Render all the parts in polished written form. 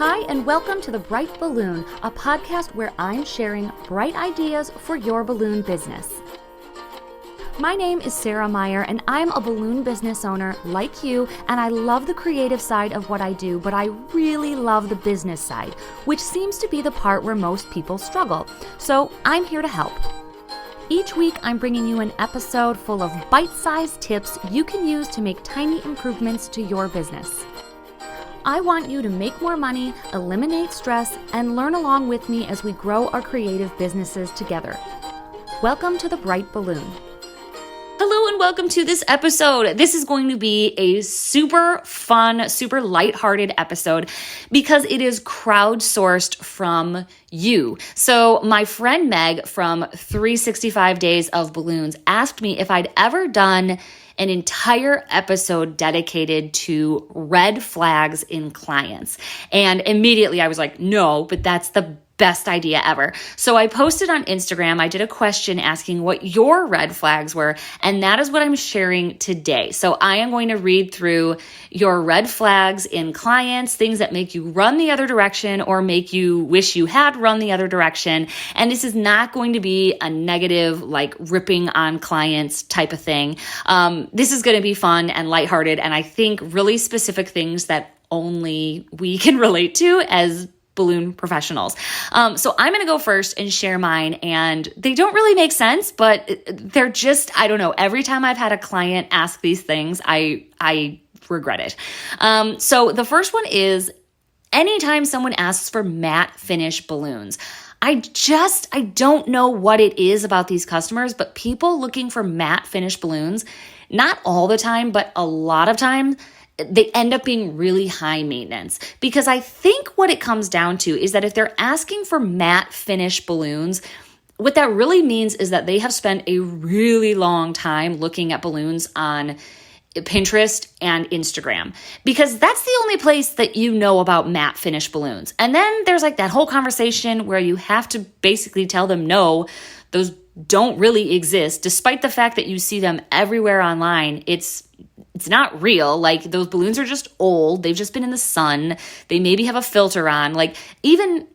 Hi, and welcome to The Bright Balloon, a podcast where I'm sharing bright ideas for your balloon business. My name is Sarah Meyer, and I'm a balloon business owner like you, and I love the creative side of what I do, but I really love the business side, which seems to be the part where most people struggle. So I'm here to help. Each week, I'm bringing you an episode full of bite-sized tips you can use to make tiny improvements to your business. I want you to make more money, eliminate stress, and learn along with me as we grow our creative businesses together. Welcome to The Bright Balloon. Hello and welcome to this episode. This is going to be a super fun, super lighthearted episode because it is crowdsourced from you. So my friend Meg from 365 Days of Balloons asked me if I'd ever done an entire episode dedicated to red flags in clients. And immediately I was like, no, but that's the best idea ever. So I posted on Instagram, I did a question asking what your red flags were, and that is what I'm sharing today. So I am going to read through your red flags in clients, things that make you run the other direction or make you wish you had run the other direction. And this is not going to be a negative, like ripping on clients type of thing. This is going to be fun and lighthearted, and I think really specific things that only we can relate to as balloon professionals. So I'm going to go first and share mine, and they don't really make sense, but they're just, I don't know. Every time I've had a client ask these things, I regret it. So the first one is anytime someone asks for matte finish balloons. I don't know what it is about these customers, but people looking for matte finish balloons, not all the time, but a lot of times, they end up being really high maintenance, because I think what it comes down to is that if they're asking for matte finish balloons, what that really means is that they have spent a really long time looking at balloons on Pinterest and Instagram, because that's the only place that you know about matte finish balloons. And then there's like that whole conversation where you have to basically tell them, no, those don't really exist, despite the fact that you see them everywhere online. It's not real. Like, those balloons are just old. They've just been in the sun. They maybe have a filter on. Like, even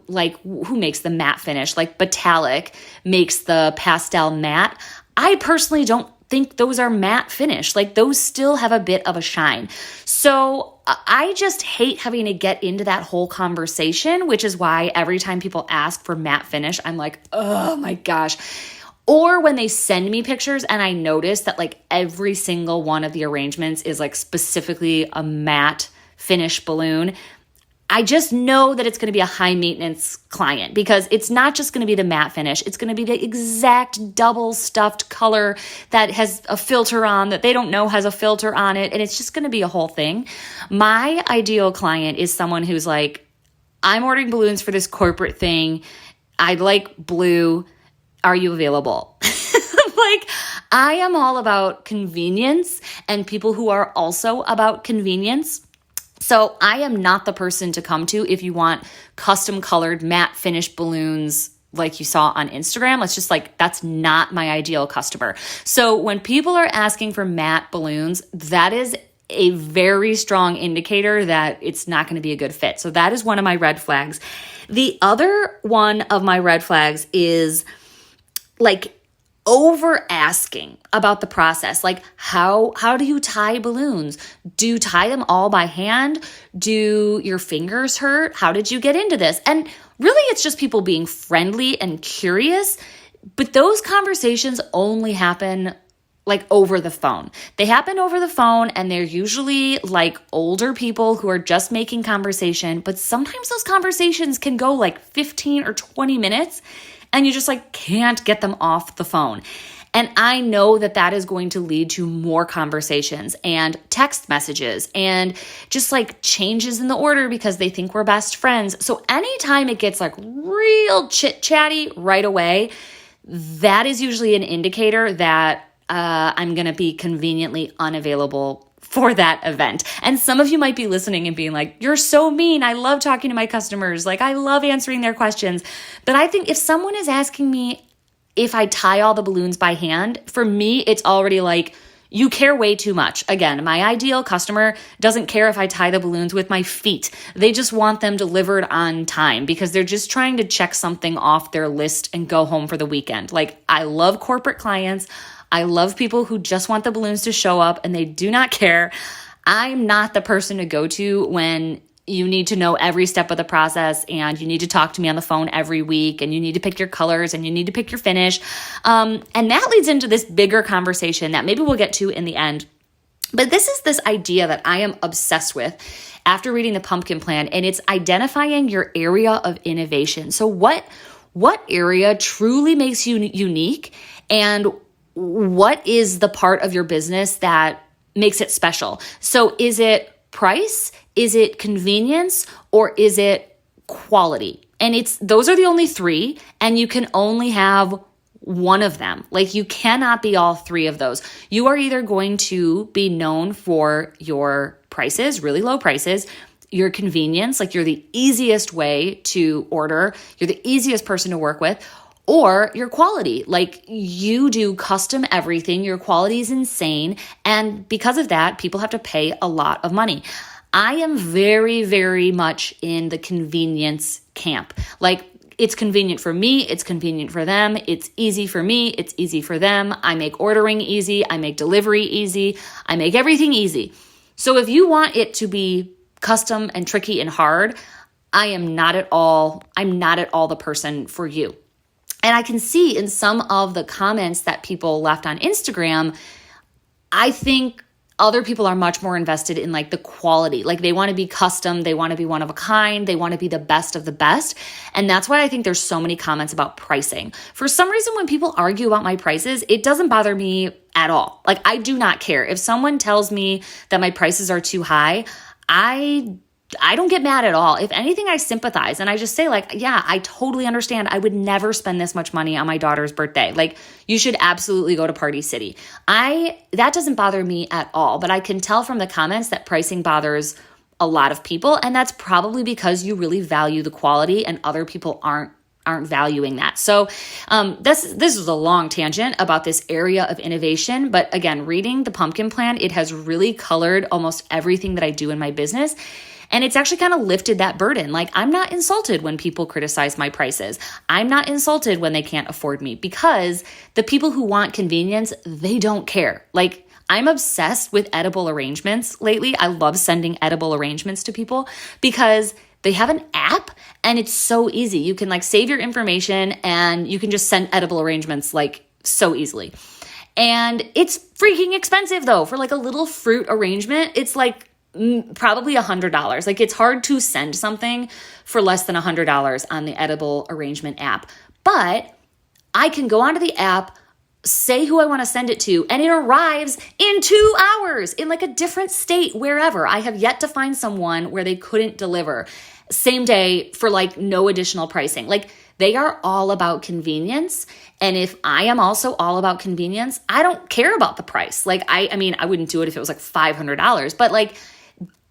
like, who makes the matte finish? Like, Metallic makes the pastel matte. I personally don't think those are matte finish. Like, those still have a bit of a shine. So I just hate having to get into that whole conversation, which is why every time people ask for matte finish, I'm like, oh my gosh. Or when they send me pictures and I notice that like every single one of the arrangements is like specifically a matte finish balloon, I just know that it's going to be a high maintenance client, because it's not just going to be the matte finish. It's going to be the exact double stuffed color that has a filter on that they don't know has a filter on it. And it's just going to be a whole thing. My ideal client is someone who's like, I'm ordering balloons for this corporate thing. I'd like blue. Are you available? Like, I am all about convenience and people who are also about convenience. So I am not the person to come to if you want custom colored matte finish balloons like you saw on Instagram. It's just like, that's not my ideal customer. So when people are asking for matte balloons, that is a very strong indicator that it's not going to be a good fit. So that is one of my red flags. The other one of my red flags is like over asking about the process. Like, how do you tie balloons? Do you tie them all by hand? Do your fingers hurt? How did you get into this? And really, it's just people being friendly and curious. But those conversations only happen like over the phone. They happen over the phone, and they're usually like older people who are just making conversation. But sometimes those conversations can go like 15 or 20 minutes. And you just like can't get them off the phone. And I know that that is going to lead to more conversations and text messages and just like changes in the order because they think we're best friends. So anytime it gets like real chit chatty right away, that is usually an indicator that I'm going to be conveniently unavailable for that event. And some of you might be listening and being like, you're so mean. I love talking to my customers. Like, I love answering their questions. But I think if someone is asking me if I tie all the balloons by hand, for me, it's already like, You care way too much. Again, my ideal customer doesn't care if I tie the balloons with my feet. They just want them delivered on time because they're just trying to check something off their list and go home for the weekend. Like, I love corporate clients. I love people who just want the balloons to show up and they do not care. I'm not the person to go to when you need to know every step of the process and you need to talk to me on the phone every week and you need to pick your colors and you need to pick your finish. And that leads into this bigger conversation that maybe we'll get to in the end. But this is this idea that I am obsessed with after reading the Pumpkin Plan, and it's identifying your area of innovation. So what area truly makes you unique, and what is the part of your business that makes it special? So is it price? Is it convenience? Or is it quality? And those are the only three, and you can only have one of them. Like, you cannot be all three of those. You are either going to be known for your prices, really low prices, your convenience, like you're the easiest way to order, you're the easiest person to work with, or your quality, like you do custom everything, your quality is insane, and because of that, people have to pay a lot of money. I am very, very much in the convenience camp. Like, it's convenient for me, it's convenient for them, it's easy for me, it's easy for them. I make ordering easy, I make delivery easy, I make everything easy. So if you want it to be custom and tricky and hard, I'm not at all the person for you. And I can see in some of the comments that people left on Instagram, I think other people are much more invested in like the quality. Like, they want to be custom, they want to be one of a kind, they want to be the best of the best. And that's why I think there's so many comments about pricing. For some reason, when people argue about my prices, it doesn't bother me at all. Like, I do not care. If someone tells me that my prices are too high, I don't get mad at all. If anything, I sympathize and I just say, like, yeah, I totally understand. I would never spend this much money on my daughter's birthday. Like, you should absolutely go to Party City. That doesn't bother me at all, but I can tell from the comments that pricing bothers a lot of people, and that's probably because you really value the quality and other people aren't valuing that. So this is a long tangent about this area of innovation. But again, reading the Pumpkin Plan, it has really colored almost everything that I do in my business. And it's actually kind of lifted that burden. Like, I'm not insulted when people criticize my prices. I'm not insulted when they can't afford me, because the people who want convenience, they don't care. Like, I'm obsessed with edible arrangements lately. I love sending edible arrangements to people because they have an app and it's so easy. You can like save your information and you can just send edible arrangements like so easily. And it's freaking expensive though. For like a little fruit arrangement, it's like probably $100. Like, it's hard to send something for less than $100 on the edible arrangement app. But I can go onto the app, say who I want to send it to, and it arrives in 2 hours in like a different state, wherever. I have yet to find someone where they couldn't deliver same day for like no additional pricing. Like, they are all about convenience. And if I am also all about convenience, I don't care about the price. Like, I mean, I wouldn't do it if it was like $500, but like,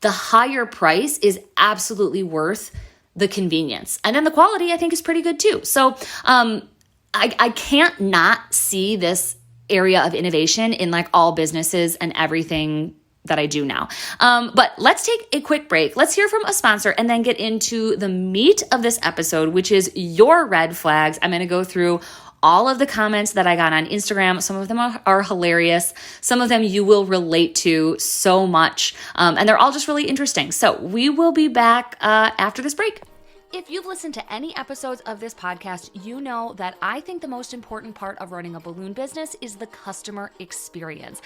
the higher price is absolutely worth the convenience. And then the quality, I think, is pretty good too. So I can't not see this area of innovation in like all businesses and everything that I do now. But let's take a quick break. Let's hear from a sponsor and then get into the meat of this episode, which is your red flags. I'm going to go through all of the comments that I got on Instagram. Some of them are hilarious. Some of them you will relate to so much. And they're all just really interesting. So we will be back after this break. If you've listened to any episodes of this podcast, you know that I think the most important part of running a balloon business is the customer experience.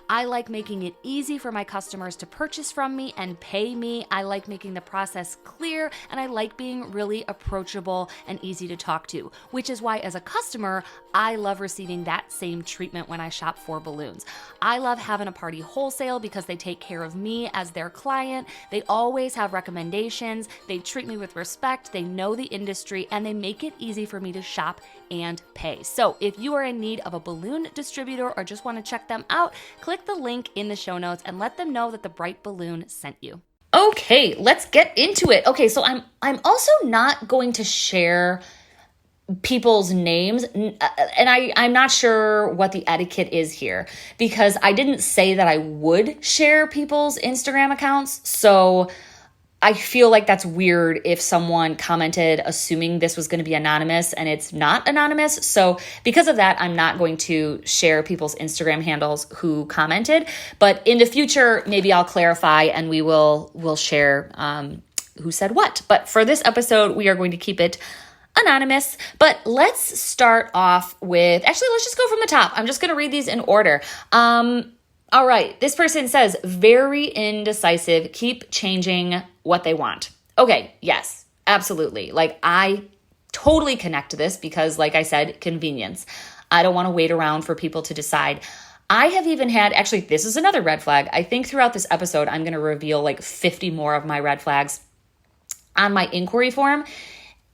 I like making it easy for my customers to purchase from me and pay me. I like making the process clear, and I like being really approachable and easy to talk to, which is why as a customer, I love receiving that same treatment when I shop for balloons. I love having a party wholesale because they take care of me as their client. They always have recommendations. They treat me with respect. They know the industry, and they make it easy for me to shop and pay. So if you are in need of a balloon distributor or just want to check them out, click the link in the show notes and let them know that the Bright Balloon sent you. Okay, let's get into it. Okay, so I'm also not going to share people's names. And I'm not sure what the etiquette is here because I didn't say that I would share people's Instagram accounts. So I feel like that's weird if someone commented assuming this was going to be anonymous and it's not anonymous. So because of that, I'm not going to share people's Instagram handles who commented. But in the future, maybe I'll clarify and we'll share who said what. But for this episode, we are going to keep it anonymous. But let's start off with, actually, let's just go from the top. I'm just going to read these in order. All right. This person says, very indecisive, keep changing what they want. Okay. Yes, absolutely. Like I totally connect to this because like I said, convenience. I don't want to wait around for people to decide. I have even had, actually, this is another red flag. I think throughout this episode, I'm going to reveal like 50 more of my red flags on my inquiry form.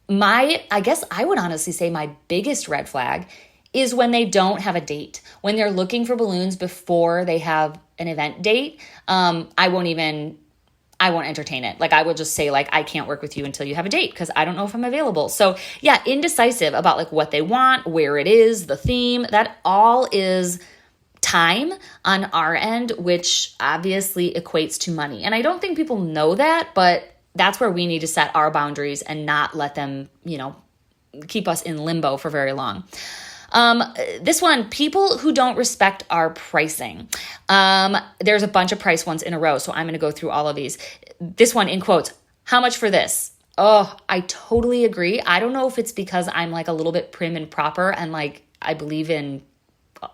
I guess I would honestly say my biggest red flag is when they don't have a date. When they're looking for balloons before they have an event date, I won't entertain it. Like I will just say like, I can't work with you until you have a date because I don't know if I'm available. So yeah, indecisive about like what they want, where it is, the theme, that all is time on our end, which obviously equates to money. And I don't think people know that, but that's where we need to set our boundaries and not let them, keep us in limbo for very long. This one, people who don't respect our pricing. There's a bunch of price ones in a row, so I'm going to go through all of these. This one in quotes, how much for this? Oh, I totally agree. I don't know if it's because I'm like a little bit prim and proper and like I believe in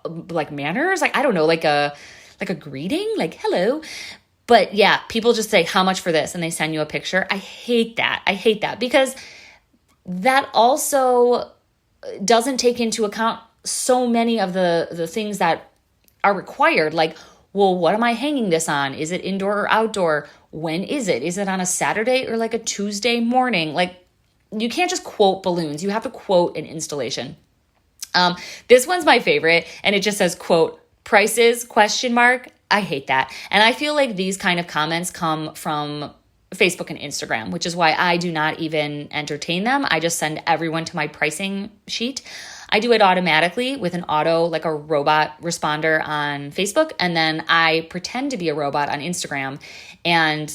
like manners. Like, I don't know, like a greeting, like hello. But yeah, people just say, how much for this? And they send you a picture. I hate that because that also doesn't take into account so many of the things that are required. Like, well, what am I hanging this on? Is it indoor or outdoor? When is it? Is it on a Saturday or like a Tuesday morning? Like, you can't just quote balloons. You have to quote an installation. This one's my favorite. And it just says, quote, prices, ? I hate that. And I feel like these kind of comments come from Facebook and Instagram, which is why I do not even entertain them. I just send everyone to my pricing sheet. I do it automatically with an like a robot responder on Facebook. And then I pretend to be a robot on Instagram and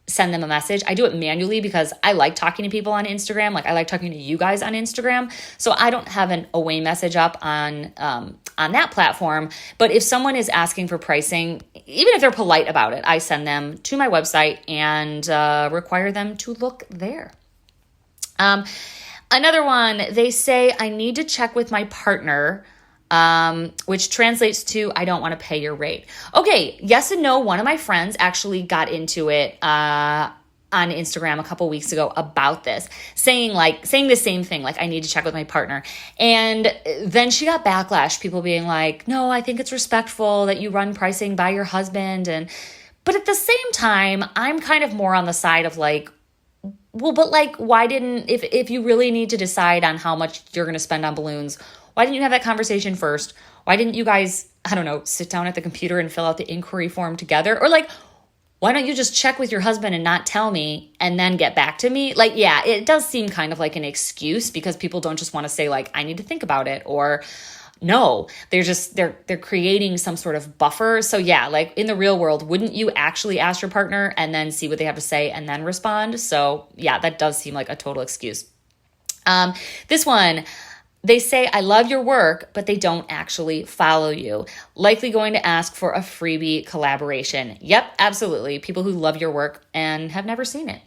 send them a message. I do it manually because I like talking to people on Instagram. Like I like talking to you guys on Instagram. So I don't have an away message up on that platform. But if someone is asking for pricing, even if they're polite about it, I send them to my website and require them to look there. Another one, they say, I need to check with my partner, which translates to, I don't want to pay your rate. Okay, yes and no. One of my friends actually got into it on Instagram a couple weeks ago about this, saying the same thing, like I need to check with my partner. And then she got backlash, people being like, no, I think it's respectful that you run pricing by your husband. But at the same time, I'm kind of more on the side of like, well, but like, why didn't, if you really need to decide on how much you're going to spend on balloons, why didn't you have that conversation first? Why didn't you guys, I don't know, sit down at the computer and fill out the inquiry form together? Or like, why don't you just check with your husband and not tell me and then get back to me? Like, yeah, it does seem kind of like an excuse because people don't just want to say like, I need to think about it, or no, they're creating some sort of buffer. So yeah, like in the real world, wouldn't you actually ask your partner and then see what they have to say and then respond? So yeah, that does seem like a total excuse. This one, they say, I love your work, but they don't actually follow you. Likely going to ask for a freebie collaboration. Yep, absolutely. People who love your work and have never seen it.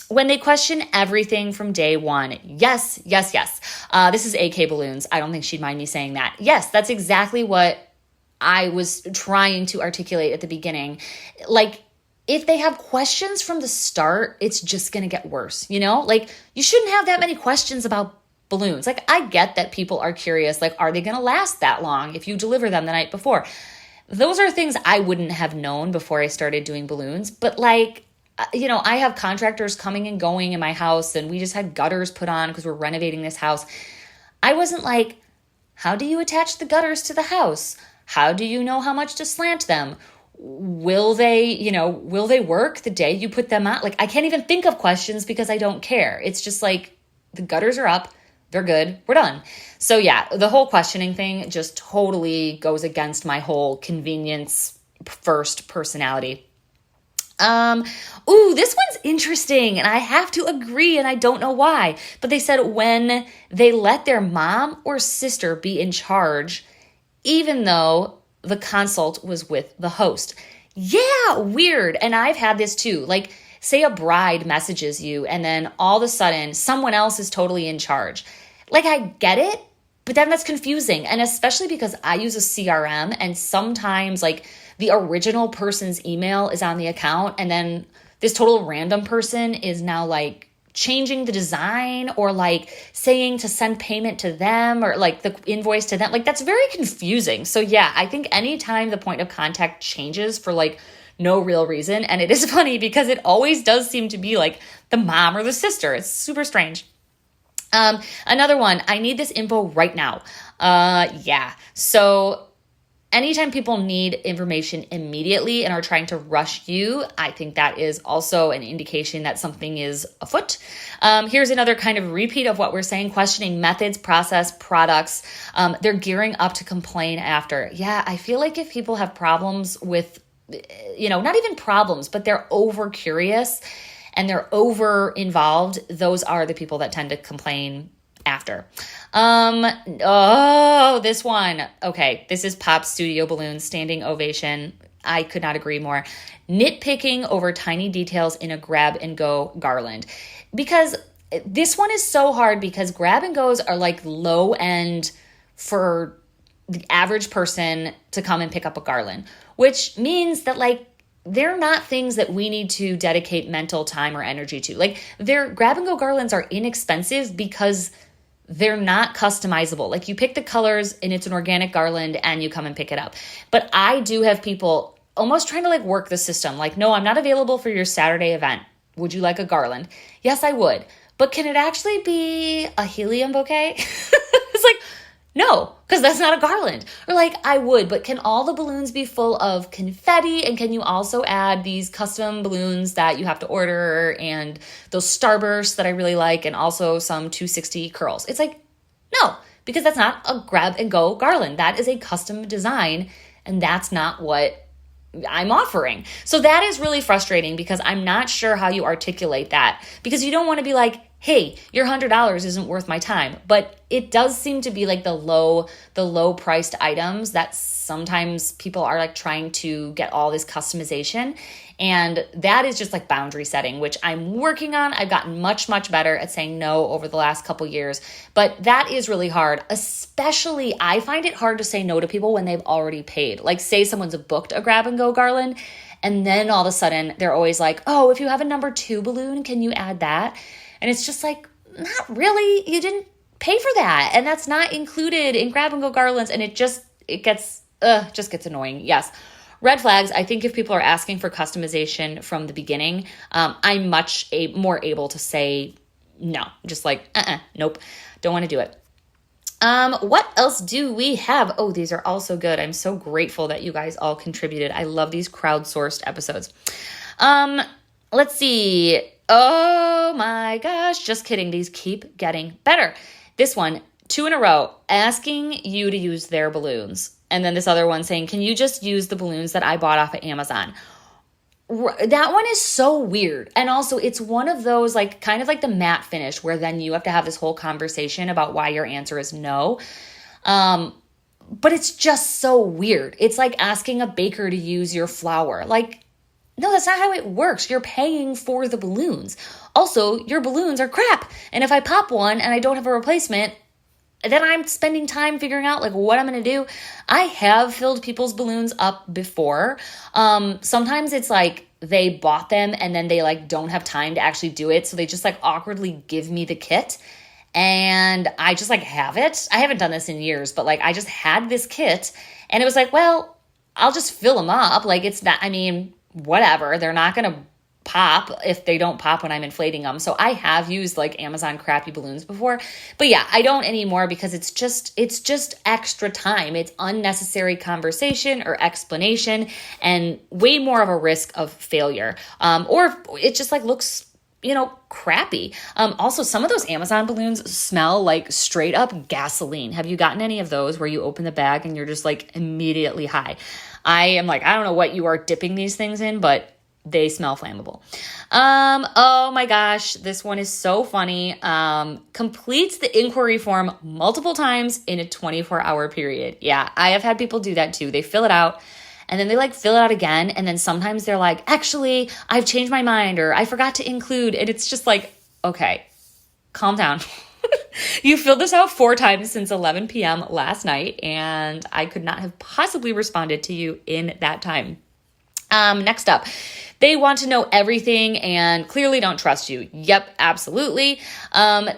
When they question everything from day one. Yes. This is AK Balloons. I don't think she'd mind me saying that. Yes, that's exactly what I was trying to articulate at the beginning. Like, if they have questions from the start, it's just going to get worse, Like, you shouldn't have that many questions about balloons. Like, I get that people are curious, like, are they going to last that long if you deliver them the night before? Those are things I wouldn't have known before I started doing balloons. But like, I have contractors coming and going in my house, and we just had gutters put on because we're renovating this house. I wasn't like, how do you attach the gutters to the house? How do you know how much to slant them? Will they work the day you put them on? Like, I can't even think of questions because I don't care. It's just like, the gutters are up. they're good, we're done. So yeah, the whole questioning thing just totally goes against my whole convenience first personality. This one's interesting, and I have to agree, and I don't know why, but they said when they let their mom or sister be in charge, even though the consult was with the host. Yeah, weird. And I've had this too. Like, say a bride messages you, and then all of a sudden someone else is totally in charge. Like, I get it, but then that's confusing. And especially because I use a CRM, and sometimes like the original person's email is on the account, and then this total random person is now like changing the design or like saying to send payment to them or like the invoice to them. Like, that's very confusing. So yeah, I think anytime the point of contact changes for like no real reason, and it is funny because it always does seem to be like the mom or the sister. It's super strange. Another one, I need this info right now. Yeah. So anytime people need information immediately and are trying to rush you, I think that is also an indication that something is afoot. Here's another kind of repeat of what we're saying, questioning methods, process, products. They're gearing up to complain after. Yeah, I feel like if people have problems with, not even problems, but they're over curious and they're over involved, those are the people that tend to complain after. This one. Okay, this is Pop Studio Balloons, standing ovation. I could not agree more. Nitpicking over tiny details in a grab and go garland. Because this one is so hard because grab and goes are like low end for the average person to come and pick up a garland, which means that like they're not things that we need to dedicate mental time or energy to. Like, their grab and go garlands are inexpensive because they're not customizable. Like, you pick the colors and it's an organic garland and you come and pick it up. But I do have people almost trying to like work the system. Like, no, I'm not available for your Saturday event. Would you like a garland? Yes, I would. But can it actually be a helium bouquet? It's like, no, because that's not a garland. Or like, I would, but can all the balloons be full of confetti? And can you also add these custom balloons that you have to order and those starbursts that I really like and also some 260 curls? It's like, no, because that's not a grab and go garland. That is a custom design, and that's not what I'm offering. So that is really frustrating because I'm not sure how you articulate that, because you don't want to be like, hey, your $100 isn't worth my time. But it does seem to be like the low priced items that sometimes people are like trying to get all this customization. And that is just like boundary setting, which I'm working on. I've gotten much, much better at saying no over the last couple years. But that is really hard. Especially, I find it hard to say no to people when they've already paid. Like, say someone's booked a grab and go garland, and then all of a sudden they're always like, oh, if you have a number 2 balloon, can you add that? And it's just like, not really. You didn't pay for that. And that's not included in grab and go garlands. And it just gets annoying. Yes. Red flags. I think if people are asking for customization from the beginning, I'm much more able to say no. Just like, nope, don't want to do it. What else do we have? Oh, these are all so good. I'm so grateful that you guys all contributed. I love these crowdsourced episodes. Let's see. Oh my gosh, just kidding. These keep getting better. This one, 2 in a row, asking you to use their balloons. And then this other one saying, can you just use the balloons that I bought off of Amazon? That one is so weird. And also, it's one of those like kind of like the matte finish where then you have to have this whole conversation about why your answer is no. But it's just so weird. It's like asking a baker to use your flour. Like, no, that's not how it works. You're paying for the balloons. Also, your balloons are crap. And if I pop one and I don't have a replacement, then I'm spending time figuring out like what I'm going to do. I have filled people's balloons up before. Sometimes it's like they bought them and then they like don't have time to actually do it. So they just like awkwardly give me the kit and I just like have it. I haven't done this in years, but like I just had this kit and it was like, well, I'll just fill them up. Like it's not, whatever. They're not going to pop if they don't pop when I'm inflating them. So I have used like Amazon crappy balloons before, but yeah, I don't anymore because it's just extra time. It's unnecessary conversation or explanation and way more of a risk of failure. Or it just like looks crappy. Also, some of those Amazon balloons smell like straight up gasoline. Have you gotten any of those where you open the bag and you're just like immediately high? I am like, I don't know what you are dipping these things in, but they smell flammable. Oh my gosh, this one is so funny. Completes the inquiry form multiple times in a 24-hour period. Yeah, I have had people do that too. They fill it out and then they like fill it out again. And then sometimes they're like, actually, I've changed my mind or I forgot to include. And it's just like, okay, calm down. You filled this out 4 times since 11 p.m. last night, and I could not have possibly responded to you in that time. Next up, they want to know everything and clearly don't trust you. Yep, absolutely.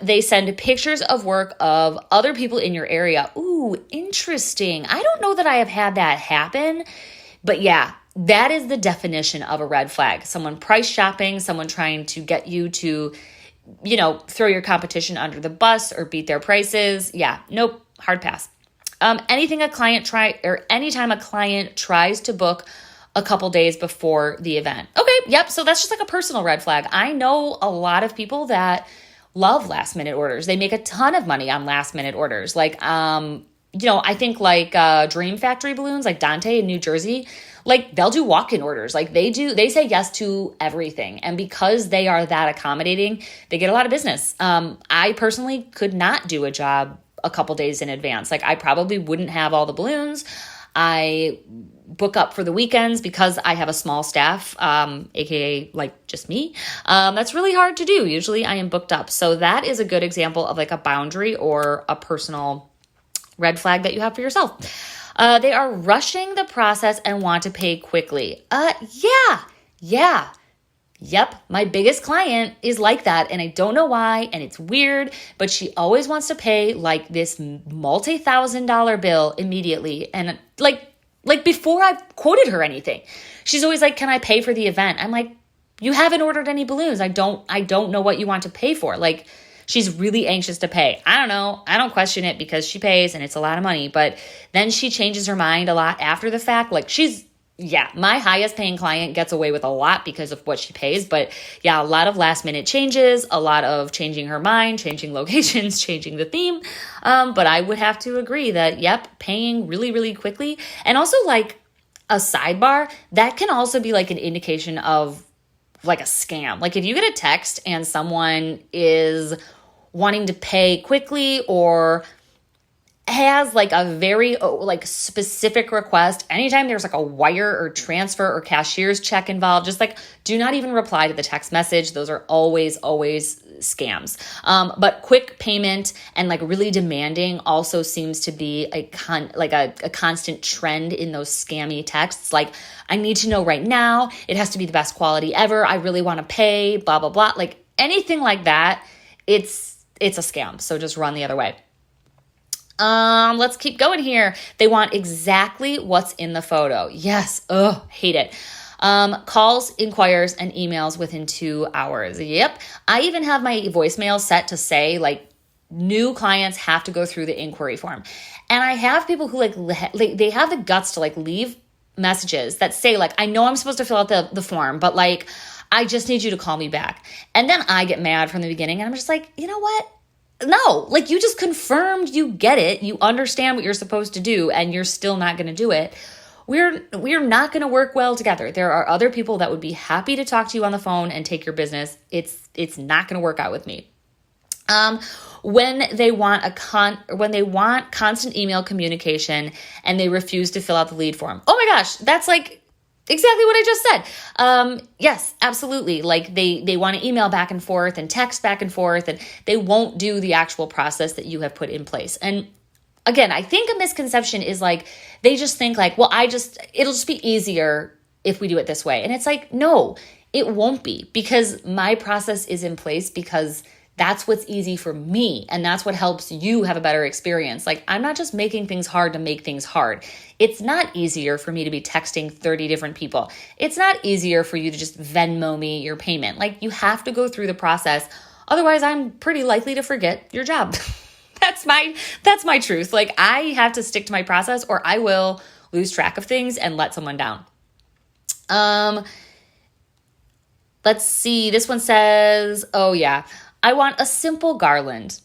They send pictures of work of other people in your area. Ooh, interesting. I don't know that I have had that happen, but yeah, that is the definition of a red flag. Someone price shopping, someone trying to get you to, throw your competition under the bus or beat their prices. Yeah, nope, hard pass. Anytime a client tries to book a couple days before the event. Okay, yep, so that's just like a personal red flag. I know a lot of people that love last minute orders. They make a ton of money on last minute orders. Like, I think like Dream Factory balloons, like Dante in New Jersey, like they'll do walk-in orders. Like they say yes to everything. And because they are that accommodating, they get a lot of business. I personally could not do a job a couple days in advance. Like I probably wouldn't have all the balloons. I book up for the weekends because I have a small staff, aka like just me. That's really hard to do. Usually I am booked up. So that is a good example of like a boundary or a personal red flag that you have for yourself. They are rushing the process and want to pay quickly. Yeah. Yep, my biggest client is like that, and I don't know why, and it's weird, but she always wants to pay like this multi-$1,000 bill immediately, and like before I quoted her anything. She's always like, "Can I pay for the event?" I'm like, "You haven't ordered any balloons. I don't know what you want to pay for." Like, she's really anxious to pay. I don't know. I don't question it because she pays and it's a lot of money, but then she changes her mind a lot after the fact. Like my highest paying client gets away with a lot because of what she pays. But yeah, a lot of last minute changes, a lot of changing her mind, changing locations, changing the theme. But I would have to agree that, yep, paying really, really quickly. And also like a sidebar, that can also be like an indication of like a scam. Like if you get a text and someone is wanting to pay quickly or has like a very like specific request, anytime there's like a wire or transfer or cashier's check involved, just like do not even reply to the text message. Those are always scams. But quick payment and like really demanding also seems to be a constant trend in those scammy texts. Like, I need to know right now. It has to be the best quality ever. I really want to pay, blah, blah, blah. Like anything like that, it's a scam. So just run the other way. Let's keep going here. They want exactly what's in the photo. Yes. Hate it. Calls, inquires, and emails within 2 hours. Yep. I even have my voicemail set to say like new clients have to go through the inquiry form. And I have people who they have the guts to like leave messages that say like, I know I'm supposed to fill out the form, but like, I just need you to call me back. And then I get mad from the beginning and I'm just like, you know what? No, like you just confirmed you get it. You understand what you're supposed to do and you're still not going to do it. We're not going to work well together. There are other people that would be happy to talk to you on the phone and take your business. It's not going to work out with me. When they want constant email communication and they refuse to fill out the lead form. Oh my gosh, that's like exactly what I just said. Yes, absolutely. Like they want to email back and forth and text back and forth, and they won't do the actual process that you have put in place. And again, I think a misconception is like, they just think like, well, it'll just be easier if we do it this way. And it's like, no, it won't be, because my process is in place because that's what's easy for me. And that's what helps you have a better experience. Like, I'm not just making things hard to make things hard. It's not easier for me to be texting 30 different people. It's not easier for you to just Venmo me your payment. Like, you have to go through the process. Otherwise, I'm pretty likely to forget your job. That's my truth. Like, I have to stick to my process or I will lose track of things and let someone down. Let's see. This one says, oh yeah, I want a simple garland,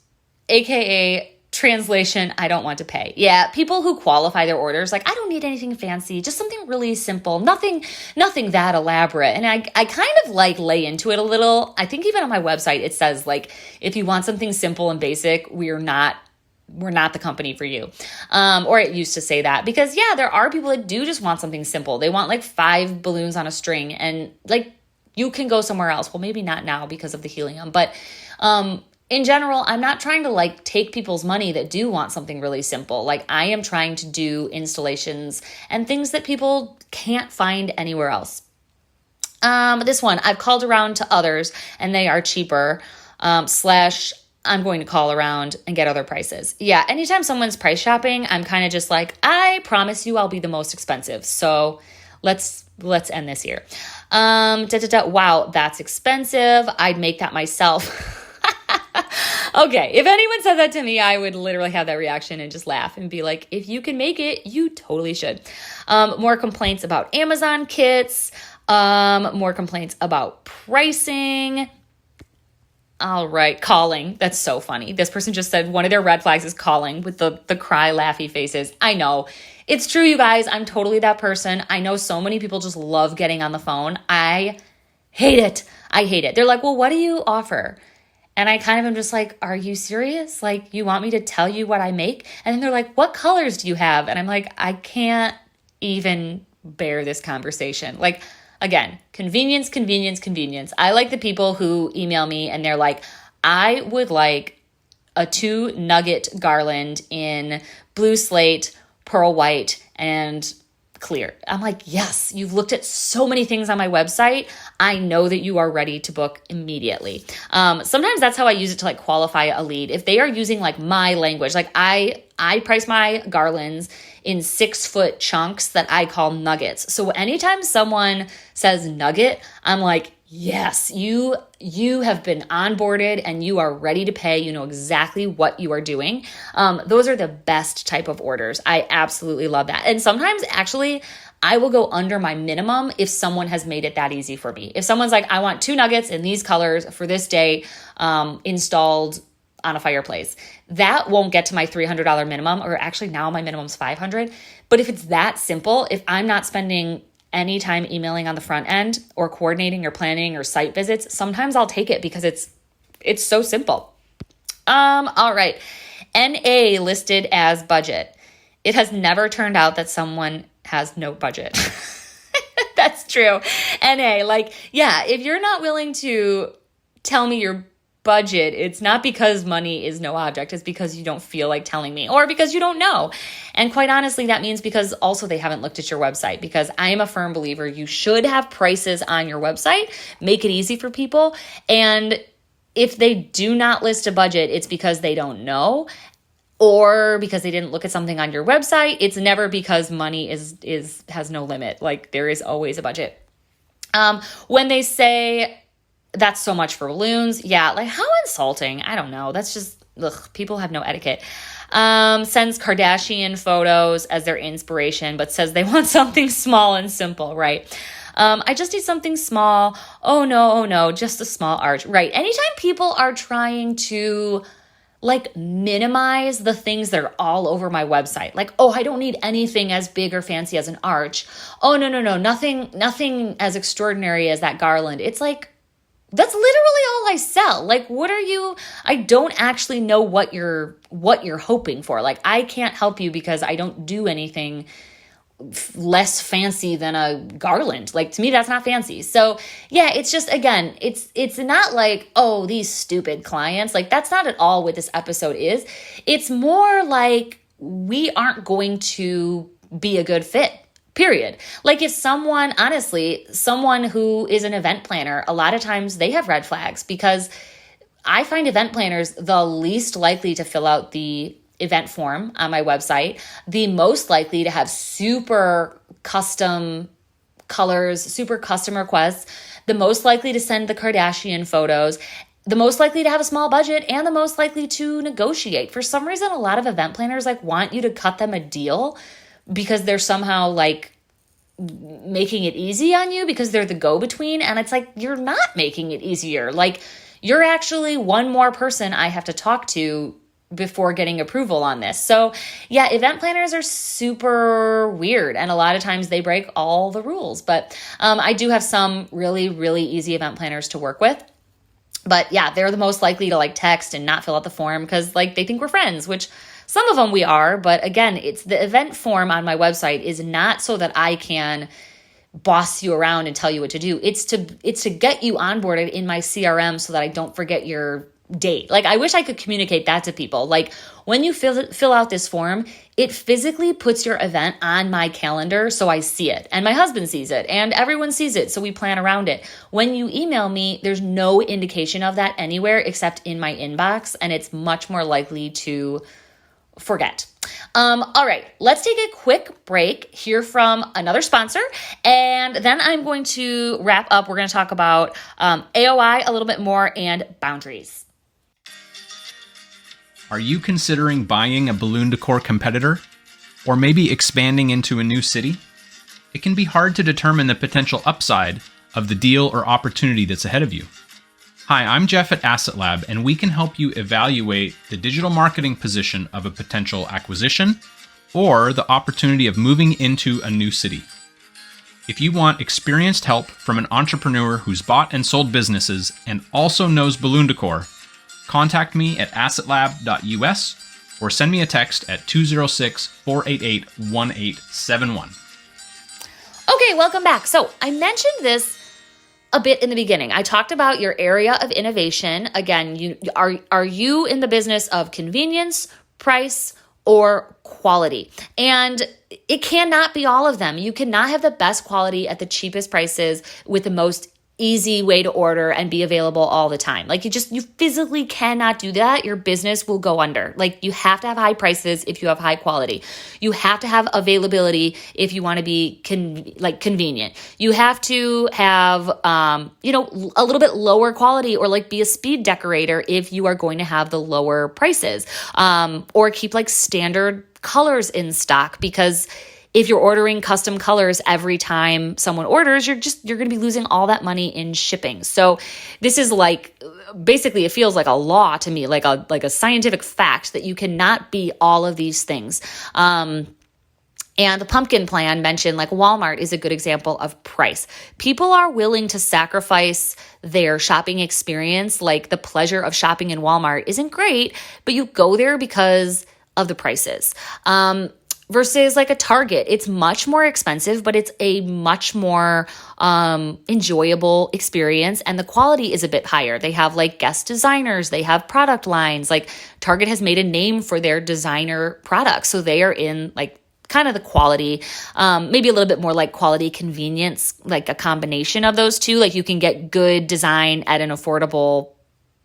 AKA translation, I don't want to pay. Yeah, people who qualify their orders, like, I don't need anything fancy, just something really simple, nothing that elaborate. And I kind of like lay into it a little. I think even on my website, it says like, if you want something simple and basic, we're not the company for you. Or it used to say that because yeah, there are people that do just want something simple. They want like 5 balloons on a string and like, you can go somewhere else. Well, maybe not now because of the helium, but, in general, I'm not trying to like take people's money that do want something really simple. Like I am trying to do installations and things that people can't find anywhere else. This one, I've called around to others and they are cheaper, / I'm going to call around and get other prices. Yeah. Anytime someone's price shopping, I'm kind of just like, I promise you I'll be the most expensive. So let's end this here. Wow, that's expensive. I'd make that myself. Okay, if anyone said that to me, I would literally have that reaction and just laugh and be like, if you can make it, you totally should. More complaints about Amazon kits, more complaints about pricing. All right, calling. That's so funny. This person just said one of their red flags is calling with the cry, laughy faces. I know. It's true, you guys. I'm totally that person. I know so many people just love getting on the phone. I hate it. I hate it. They're like, well, what do you offer? And I kind of am just like, are you serious? Like, you want me to tell you what I make? And then they're like, what colors do you have? And I'm like, I can't even bear this conversation. Like, again, convenience, convenience, convenience. I like the people who email me and they're like, I would like a 2 nugget garland in blue slate, pearl white, and clear. I'm like, yes, you've looked at so many things on my website. I know that you are ready to book immediately. Sometimes that's how I use it to like qualify a lead. If they are using like my language, like I price my garlands in 6-foot chunks that I call nuggets. So anytime someone says nugget, I'm like, yes, you have been onboarded and you are ready to pay. You know exactly what you are doing. Those are the best type of orders. I absolutely love that. And sometimes actually I will go under my minimum if someone has made it that easy for me. If someone's like, I want 2 nuggets in these colors for this day, installed on a fireplace, that won't get to my $300 minimum, or actually now my minimum's $500. But if it's that simple, if I'm not spending any time emailing on the front end or coordinating or planning or site visits, sometimes I'll take it because it's so simple. All right. NA listed as budget. It has never turned out that someone has no budget. That's true. NA, like, yeah, if you're not willing to tell me your budget, it's not because money is no object. It's because you don't feel like telling me or because you don't know. And quite honestly, that means because also they haven't looked at your website, because I am a firm believer you should have prices on your website, make it easy for people. And if they do not list a budget, it's because they don't know or because they didn't look at something on your website. It's never because money has no limit. Like, there is always a budget. When they say that's so much for balloons, yeah, like, how insulting. I don't know. That's just, people have no etiquette. Sends Kardashian photos as their inspiration, but says they want something small and simple, right? I just need something small. Oh no, just a small arch, right? Anytime people are trying to like minimize the things that are all over my website, like, oh, I don't need anything as big or fancy as an arch. Oh, no, nothing as extraordinary as that garland. It's like, that's literally all I sell. Like, what are you? I don't actually know what you're hoping for. Like, I can't help you because I don't do anything less fancy than a garland. Like, to me, that's not fancy. So yeah, it's just, again, it's not like, oh, these stupid clients. Like, that's not at all what this episode is. It's more like we aren't going to be a good fit. Period. Like, if someone who is an event planner, a lot of times they have red flags, because I find event planners the least likely to fill out the event form on my website, the most likely to have super custom colors, super custom requests, the most likely to send the Kardashian photos, the most likely to have a small budget, and the most likely to negotiate. For some reason, a lot of event planners like want you to cut them a deal because they're somehow like making it easy on you because they're the go-between. And it's like, you're not making it easier. Like, you're actually one more person I have to talk to before getting approval on this. So yeah, event planners are super weird. And a lot of times they break all the rules. But I do have some really, really easy event planners to work with. But yeah, they're the most likely to like text and not fill out the form because like they think we're friends, which some of them we are. But again, it's the event form on my website is not so that I can boss you around and tell you what to do. It's to get you onboarded in my CRM so that I don't forget your date. Like, I wish I could communicate that to people. Like, when you fill out this form, it physically puts your event on my calendar so I see it, and my husband sees it, and everyone sees it, so we plan around it. When you email me, there's no indication of that anywhere except in my inbox, and it's much more likely to forget. All right, let's take a quick break, hear from another sponsor, and then I'm going to wrap up. We're going to talk about AOI a little bit more and boundaries. Are you considering buying a balloon decor competitor? Or maybe expanding into a new city? It can be hard to determine the potential upside of the deal or opportunity that's ahead of you. Hi, I'm Jeff at Asset Lab, and we can help you evaluate the digital marketing position of a potential acquisition or the opportunity of moving into a new city. If you want experienced help from an entrepreneur who's bought and sold businesses and also knows balloon decor, contact me at assetlab.us or send me a text at 206-488-1871. Okay, welcome back. So I mentioned this a bit in the beginning. I talked about your area of innovation. Again, are you in the business of convenience, price, or quality? And it cannot be all of them. You cannot have the best quality at the cheapest prices with the most easy way to order and be available all the time. Like, you physically cannot do that. Your business will go under. Like, you have to have high prices if you have high quality. You have to have availability if you want to be convenient. You have to have, a little bit lower quality, or like be a speed decorator if you are going to have the lower prices, or keep like standard colors in stock, because if you're ordering custom colors every time someone orders, you're going to be losing all that money in shipping. So this is like, basically it feels like a law to me, like a scientific fact that you cannot be all of these things. And the pumpkin plan mentioned, like Walmart is a good example of price. People are willing to sacrifice their shopping experience. Like, the pleasure of shopping in Walmart isn't great, but you go there because of the prices. Versus like a Target, it's much more expensive, but it's a much more enjoyable experience, and the quality is a bit higher. They have like guest designers, they have product lines. Like, Target has made a name for their designer products, so they are in like kind of the quality, maybe a little bit more like quality convenience, like a combination of those two. Like, you can get good design at an affordable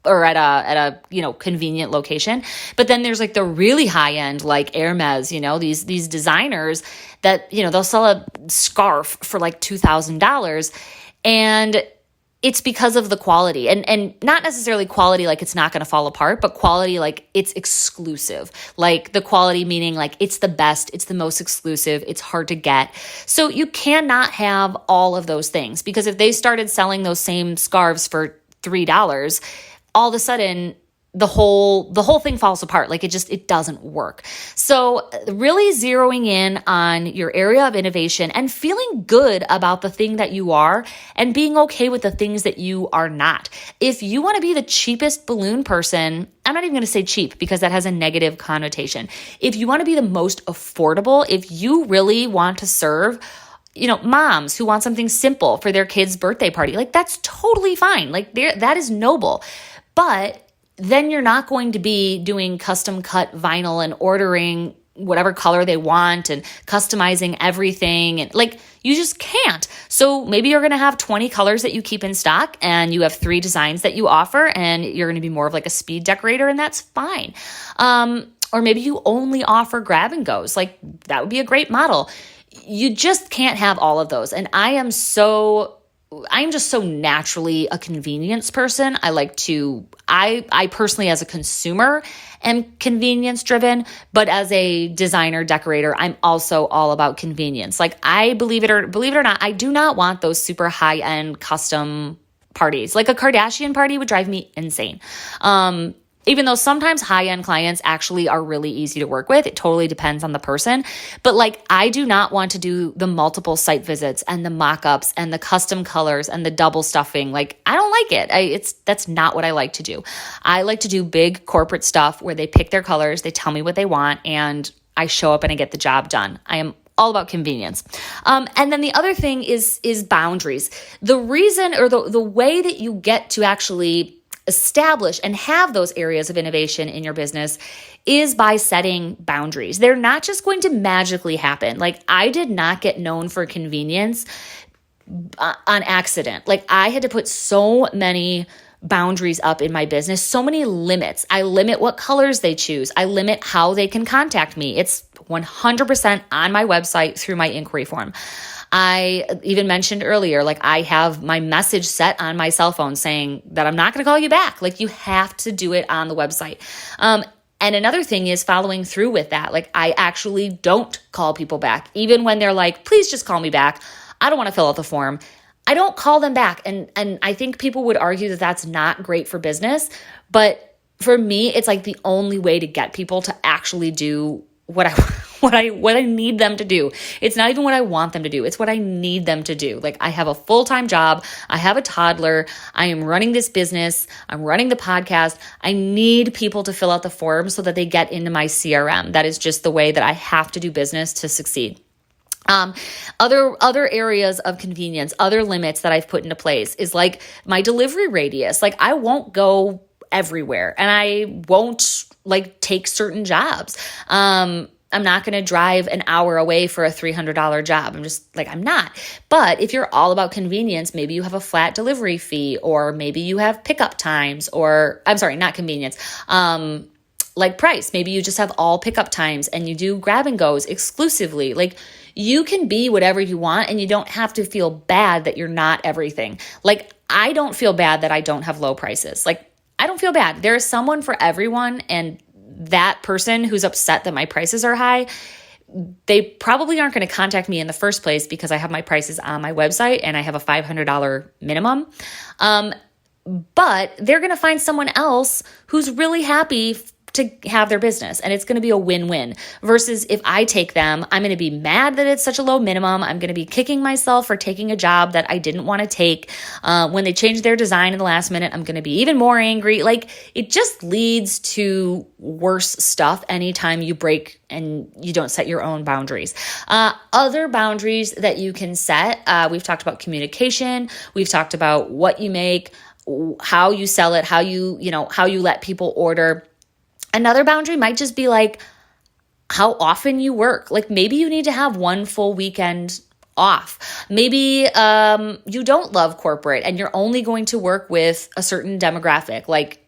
or at a convenient location. But then there's like the really high end, like Hermes, these designers that, they'll sell a scarf for like $2,000, and it's because of the quality, and not necessarily quality like it's not going to fall apart, but quality like it's exclusive. Like, the quality meaning like it's the best, it's the most exclusive, it's hard to get. So you cannot have all of those things, because if they started selling those same scarves for $3, all of a sudden the whole thing falls apart. Like, it doesn't work. So really zeroing in on your area of innovation and feeling good about the thing that you are, and being okay with the things that you are not. If you want to be the cheapest balloon person, I'm not even going to say cheap because that has a negative connotation. If you want to be the most affordable, if you really want to serve moms who want something simple for their kid's birthday party, like, that's totally fine. Like, that is noble. But then you're not going to be doing custom cut vinyl and ordering whatever color they want and customizing everything. And like, you just can't. So maybe you're going to have 20 colors that you keep in stock, and you have 3 designs that you offer, and you're going to be more of like a speed decorator, and that's fine. Or maybe you only offer grab and goes. Like, that would be a great model. You just can't have all of those. And I am so I'm just so naturally a convenience person. I personally as a consumer am convenience driven, but as a designer decorator, I'm also all about convenience. Like I believe it or not, I do not want those super high end custom parties. Like a Kardashian party would drive me insane. Even though sometimes high-end clients actually are really easy to work with, it totally depends on the person. But like, I do not want to do the multiple site visits and the mock-ups and the custom colors and the double stuffing. Like, I don't like it. That's not what I like to do. I like to do big corporate stuff where they pick their colors, they tell me what they want, and I show up and I get the job done. I am all about convenience. And then the other thing is boundaries. The reason or the way that you get to actually establish and have those areas of innovation in your business is by setting boundaries. They're not just going to magically happen. Like I did not get known for convenience on accident. Like I had to put so many boundaries up in my business, so many limits. I limit what colors they choose. I limit how they can contact me. It's 100% on my website through my inquiry form. I even mentioned earlier, like I have my message set on my cell phone saying that I'm not going to call you back. Like you have to do it on the website. And another thing is following through with that. Like I actually don't call people back. Even when they're like, please just call me back. I don't want to fill out the form. I don't call them back. And I think people would argue that that's not great for business. But for me, it's like the only way to get people to actually do what I need them to do. It's not even what I want them to do. It's what I need them to do. Like I have a full-time job. I have a toddler. I am running this business. I'm running the podcast. I need people to fill out the form so that they get into my CRM. That is just the way that I have to do business to succeed. Other areas of convenience, other limits that I've put into place is like my delivery radius. Like I won't go everywhere and I won't like take certain jobs. I'm not going to drive an hour away for a $300 job. I'm not. But if you're all about convenience, maybe you have a flat delivery fee, or maybe you have pickup times, or I'm sorry, not convenience. Like price. Maybe you just have all pickup times and you do grab and goes exclusively. Like you can be whatever you want and you don't have to feel bad that you're not everything. Like I don't feel bad that I don't have low prices. Like I don't feel bad. There is someone for everyone, and that person who's upset that my prices are high, they probably aren't going to contact me in the first place because I have my prices on my website and I have a $500 minimum. But they're going to find someone else who's really happy to have their business, and it's going to be a win-win versus if I take them, I'm going to be mad that it's such a low minimum. I'm going to be kicking myself for taking a job that I didn't want to take. When they change their design in the last minute, I'm going to be even more angry. Like it just leads to worse stuff anytime you break and you don't set your own boundaries. Other boundaries that you can set, we've talked about communication. We've talked about what you make, how you sell it, how you let people order. Another boundary might just be like how often you work. Like maybe you need to have one full weekend off. Maybe you don't love corporate and you're only going to work with a certain demographic, like,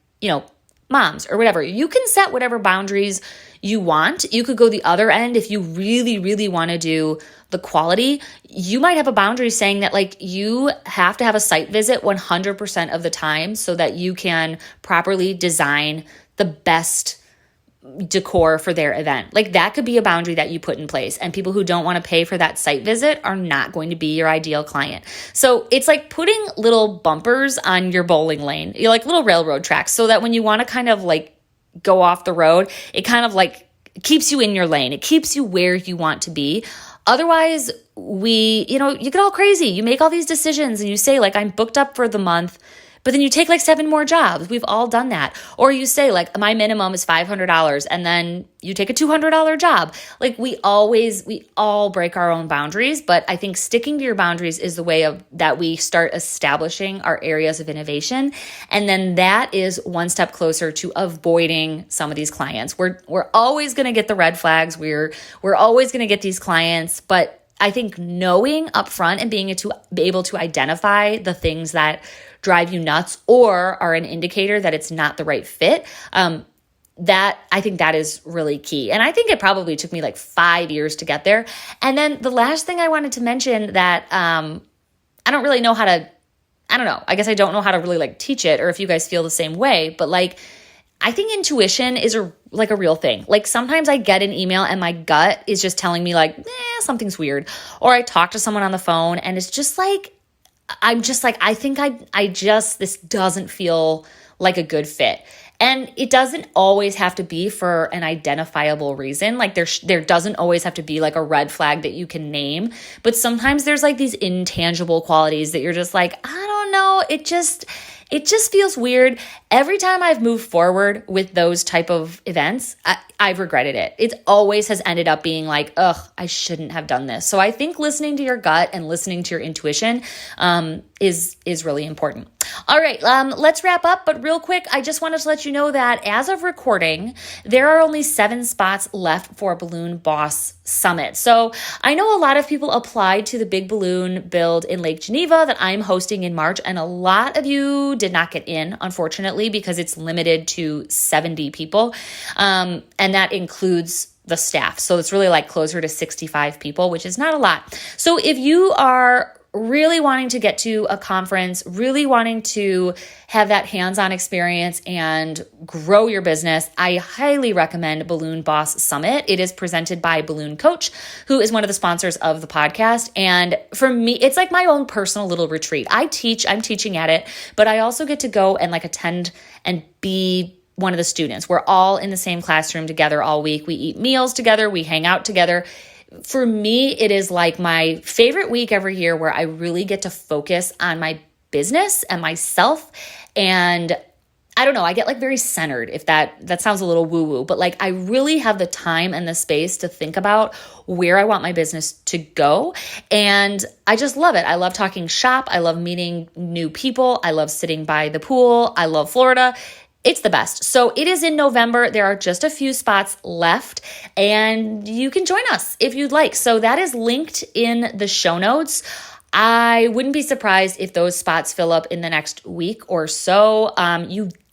moms or whatever. You can set whatever boundaries you want. You could go the other end if you really, really want to do the quality. You might have a boundary saying that like you have to have a site visit 100% of the time so that you can properly design the best decor for their event. Like that could be a boundary that you put in place, and people who don't want to pay for that site visit are not going to be your ideal client. So it's like putting little bumpers on your bowling lane, like little railroad tracks, so that when you want to kind of like go off the road, it kind of like keeps you in your lane. It keeps you where you want to be. Otherwise, you get all crazy. You make all these decisions and you say like, I'm booked up for the month, but then you take like 7 more jobs. We've all done that. Or you say like, my minimum is $500 and then you take a $200 job. Like we all break our own boundaries, but I think sticking to your boundaries is the way that we start establishing our areas of innovation. And then that is one step closer to avoiding some of these clients. We're always going to get the red flags. We're always going to get these clients, but I think knowing upfront and being able to identify the things that drive you nuts or are an indicator that it's not the right fit, that I think that is really key. And I think it probably took me like 5 years to get there. And then the last thing I wanted to mention that I don't really know how to, I don't know. I guess I don't know how to really like teach it, or if you guys feel the same way, but like, I think intuition is a real thing. Like sometimes I get an email and my gut is just telling me like, something's weird. Or I talk to someone on the phone and it's just like, I'm just like, I think this doesn't feel like a good fit. And it doesn't always have to be for an identifiable reason. Like there doesn't always have to be like a red flag that you can name. But sometimes there's like these intangible qualities that you're just like, I don't know. It just feels weird. Every time I've moved forward with those type of events, I've regretted it. It always has ended up being like, ugh, I shouldn't have done this. So I think listening to your gut and listening to your intuition is really important. All right, let's wrap up. But real quick, I just wanted to let you know that as of recording, there are only 7 spots left for Balloon Boss Summit. So I know a lot of people applied to the big balloon build in Lake Geneva that I'm hosting in March, and a lot of you did not get in, unfortunately, because it's limited to 70 people. And that includes the staff. So it's really like closer to 65 people, which is not a lot. So if you are really wanting to get to a conference, really wanting to have that hands-on experience and grow your business, I highly recommend Balloon Boss Summit. It is presented by Balloon Coach, who is one of the sponsors of the podcast. And for me, it's like my own personal little retreat. I'm teaching at it, but I also get to go and like attend and be one of the students. We're all in the same classroom together all week. We eat meals together. We hang out together. For me, it is like my favorite week every year where I really get to focus on my business and myself. And I don't know, I get like very centered, if that sounds a little woo-woo, but like I really have the time and the space to think about where I want my business to go. And I just love it. I love talking shop. I love meeting new people. I love sitting by the pool. I love Florida. It's the best. So it is in November. There are just a few spots left and you can join us if you'd like. So that is linked in the show notes. I wouldn't be surprised if those spots fill up in the next week or so.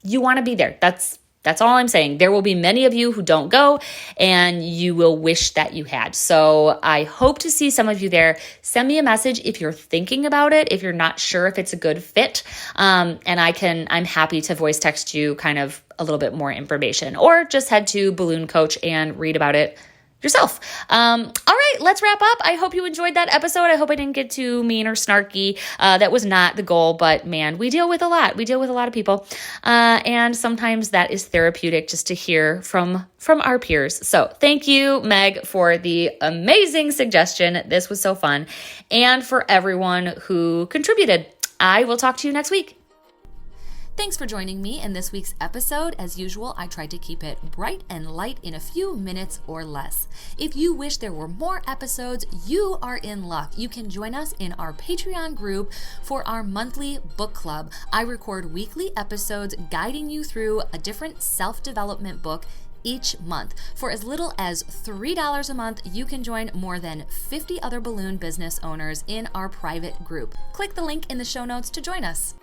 You want to be there. That's all I'm saying. There will be many of you who don't go and you will wish that you had. So I hope to see some of you there. Send me a message if you're thinking about it, if you're not sure if it's a good fit. And I'm happy to voice text you kind of a little bit more information, or just head to Balloon Coach and read about it yourself. All right, let's wrap up. I hope you enjoyed that episode. I hope I didn't get too mean or snarky. That was not the goal, but man, we deal with a lot. We deal with a lot of people. And sometimes that is therapeutic just to hear from our peers. So thank you, Meg, for the amazing suggestion. This was so fun. And for everyone who contributed. I will talk to you next week. Thanks for joining me in this week's episode. As usual, I tried to keep it bright and light in a few minutes or less. If you wish there were more episodes, you are in luck. You can join us in our Patreon group for our monthly book club. I record weekly episodes guiding you through a different self-development book each month. For as little as $3 a month, you can join more than 50 other balloon business owners in our private group. Click the link in the show notes to join us.